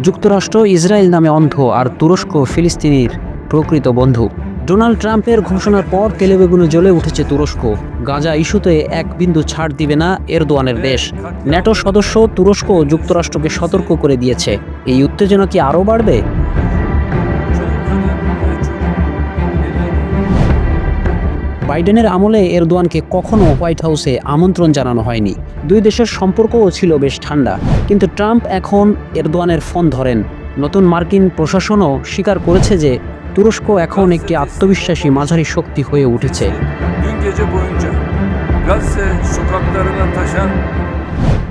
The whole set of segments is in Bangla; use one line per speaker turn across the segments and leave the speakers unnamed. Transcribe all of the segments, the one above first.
যুক্তরাষ্ট্র ইসরায়েল নামে অন্ধ আর তুরস্ক ফিলিস্তিনির প্রকৃত বন্ধু। ডোনাল্ড ট্রাম্পের ঘোষণার পর তেলেবেগুনে জ্বলে উঠেছে তুরস্ক। গাজা ইস্যুতে এক বিন্দু ছাড় দিবে না এরদোয়ানের দেশ। ন্যাটো সদস্য তুরস্ক যুক্তরাষ্ট্রকে সতর্ক করে দিয়েছে। এই উত্তেজনা কি আরও বাড়বে? বাইডেনের আমলে এরদোয়ানকে কখনো হোয়াইট হাউসে আমন্ত্রণ জানানো হয়নি। দুই দেশের সম্পর্কও ছিল বেশ ঠান্ডা। কিন্তু ট্রাম্প এখন এরদোয়ানের ফোন ধরেন। নতুন মার্কিন প্রশাসনও স্বীকার করেছে যে তুরস্ক এখন একটি আত্মবিশ্বাসী মাঝারি শক্তি হয়ে উঠেছে।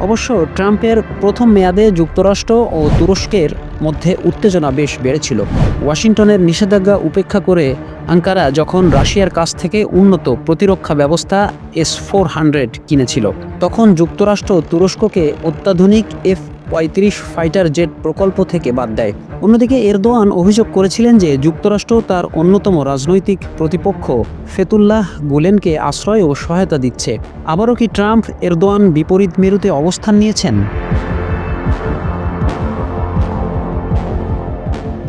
অবশ্য ট্রাম্পের প্রথম মেয়াদে যুক্তরাষ্ট্র ও তুরস্কের মধ্যে উত্তেজনা বেশ বেড়েছিল। ওয়াশিংটনের নিষেধাজ্ঞা উপেক্ষা করে আঙ্কারা যখন রাশিয়ার কাছ থেকে উন্নত প্রতিরক্ষা ব্যবস্থা S-400 কিনেছিল, তখন যুক্তরাষ্ট্র তুরস্ককে অত্যাধুনিক F-35 ফাইটার জেট প্রকল্প থেকে বাদ দেয়। অন্যদিকে এরদোয়ান অভিযোগ করেছিলেন যে যুক্তরাষ্ট্র তার অন্যতম রাজনৈতিক প্রতিপক্ষ ফেতুল্লাহ গুলেনকে আশ্রয় ও সহায়তা দিচ্ছে। আবারও কি ট্রাম্প এরদোয়ান বিপরীত মেরুতে অবস্থান নিয়েছেন?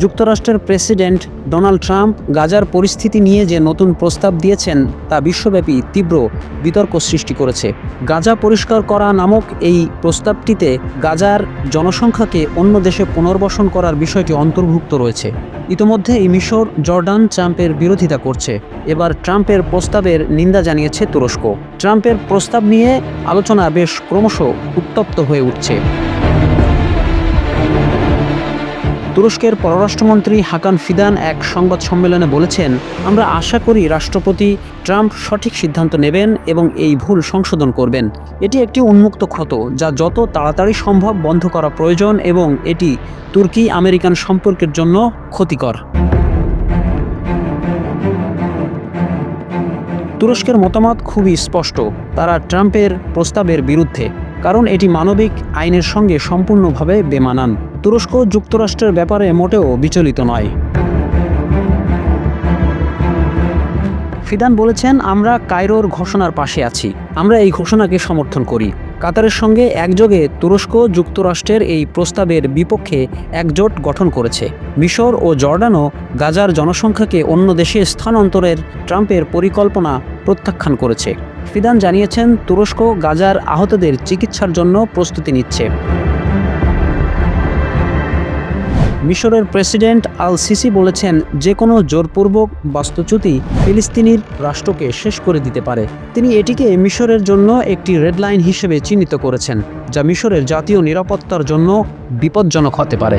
যুক্তরাষ্ট্রের প্রেসিডেন্ট ডোনাল্ড ট্রাম্প গাজার পরিস্থিতি নিয়ে যে নতুন প্রস্তাব দিয়েছেন তা বিশ্বব্যাপী তীব্র বিতর্ক সৃষ্টি করেছে। গাজা পরিষ্কার করা নামক এই প্রস্তাবটিতে গাজার জনসংখ্যাকে অন্য দেশে পুনর্বাসন করার বিষয়টি অন্তর্ভুক্ত রয়েছে। ইতোমধ্যে এই মিশর, জর্ডান ট্রাম্পের বিরোধিতা করছে। এবার ট্রাম্পের প্রস্তাবের নিন্দা জানিয়েছে তুরস্ক। ট্রাম্পের প্রস্তাব নিয়ে আলোচনা বেশ ক্রমশ উত্তপ্ত হয়ে উঠছে। তুরস্কের পররাষ্ট্রমন্ত্রী হাকান ফিদান এক সংবাদ সম্মেলনে বলেছেন, আমরা আশা করি রাষ্ট্রপতি ট্রাম্প সঠিক সিদ্ধান্ত নেবেন এবং এই ভুল সংশোধন করবেন। এটি একটি উন্মুক্ত ক্ষত যা যত তাড়াতাড়ি সম্ভব বন্ধ করা প্রয়োজন এবং এটি তুর্কি আমেরিকান সম্পর্কের জন্য ক্ষতিকর। তুরস্কের মতামত খুবই স্পষ্ট। তারা ট্রাম্পের প্রস্তাবের বিরুদ্ধে, কারণ এটি মানবিক আইনের সঙ্গে সম্পূর্ণভাবে বেমানান। তুরস্ক যুক্তরাষ্ট্রের ব্যাপারে মোটেও বিচলিত নয়। ফিদান বলেছেন, আমরা কায়রোর ঘোষণার পাশে আছি। আমরা এই ঘোষণাকে সমর্থন করি। কাতারের সঙ্গে একযোগে তুরস্ক যুক্তরাষ্ট্রের এই প্রস্তাবের বিপক্ষে একজোট গঠন করেছে। মিশর ও জর্ডানও গাজার জনসংখ্যাকে অন্য দেশে স্থানান্তরের ট্রাম্পের পরিকল্পনা প্রত্যাখ্যান করেছে। ফিদান জানিয়েছেন, তুরস্ক গাজার আহতদের চিকিৎসার জন্য প্রস্তুতি নিচ্ছে। মিশরের প্রেসিডেন্ট আল সিসি বলেছেন, যে কোনো জোরপূর্বক বাস্তুচ্যুতি ফিলিস্তিনির রাষ্ট্রকে শেষ করে দিতে পারে। তিনি এটিকে মিশরের জন্য একটি রেড লাইন হিসেবে চিহ্নিত করেছেন, যা মিশরের জাতীয় নিরাপত্তার জন্য বিপজ্জনক হতে পারে।